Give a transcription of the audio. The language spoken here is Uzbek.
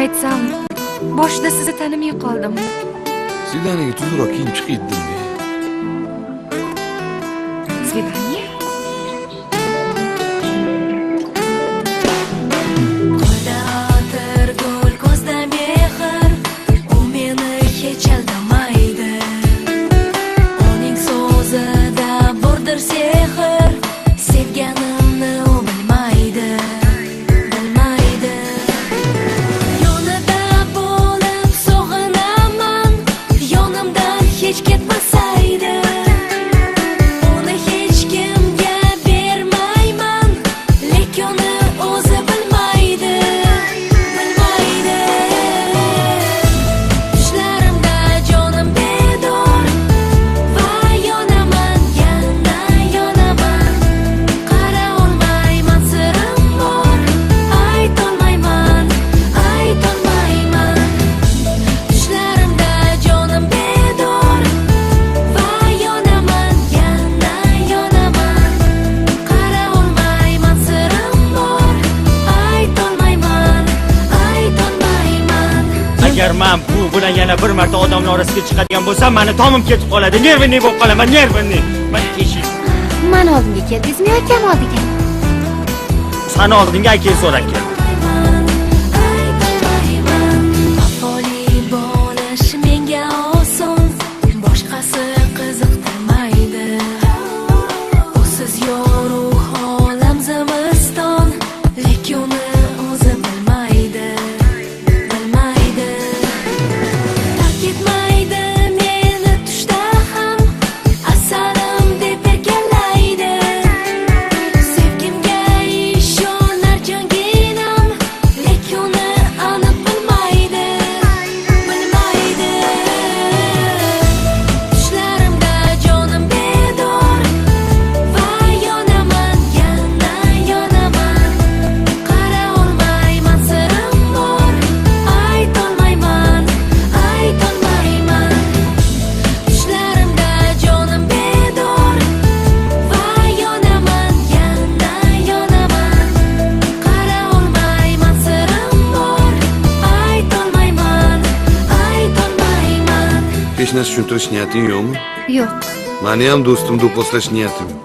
aytsam, boshida sizni tanimay qoldim. Svidaniyaga tuzukroq kiyinib chiqaydim. Svidaniya? Qo'lda otir gul, ko'zda mehr, u meni hech aldamaydi. Uning so'zida bordir sehr, sevganimni u bilmaydi. Yonida bo'lib sog'inaman, yonimdan hech ketmasaydi. Uni hech kimga bermayman, lekin uni o'zi bilmaydi. Tushlarimda jonim bedor va yonaman, yana yonaman. Qara olmayman, sirim bor, aytolmayman. Tushlarimda jonim bedor va yonaman, yana yonaman. Qara olmayman, sirim bor, aytolmayman. Agar men bu bilan yana bir marta odamlar orasiga chiqadigan bo'lsam, meni tomim ketib qoladi. Nervini bo'lib qolaman, nervini. Men teshik. Men oldinga keldingizmi yo akam oldiga? Sani oldinga aka so'rab keldim. Vafoli bo'lish menga oson, boshqasi qiziqtirmaydi. Usiz yo'ruq olam zimiston, lekin uni o'zi bilmaydi. Tark etmaydi meni tushda ham, asarim deb erkalaydi. Sevgimga ishonar jonginam, lekin uni aniq bilmaydi. Tushlarimda jonim bedor va yonaman, yana yonaman. Qara olmayman, sirim bor, aytolmayman. Tushlarimda jonim bedor va yonaman, yana yonaman. Qara olmayman, sirim bor, aytolmayman. Hech narsa tushuntirish niyating yo'qmi? Yo'q. Meni ham do'stim do'pposlash niyatim yo'q.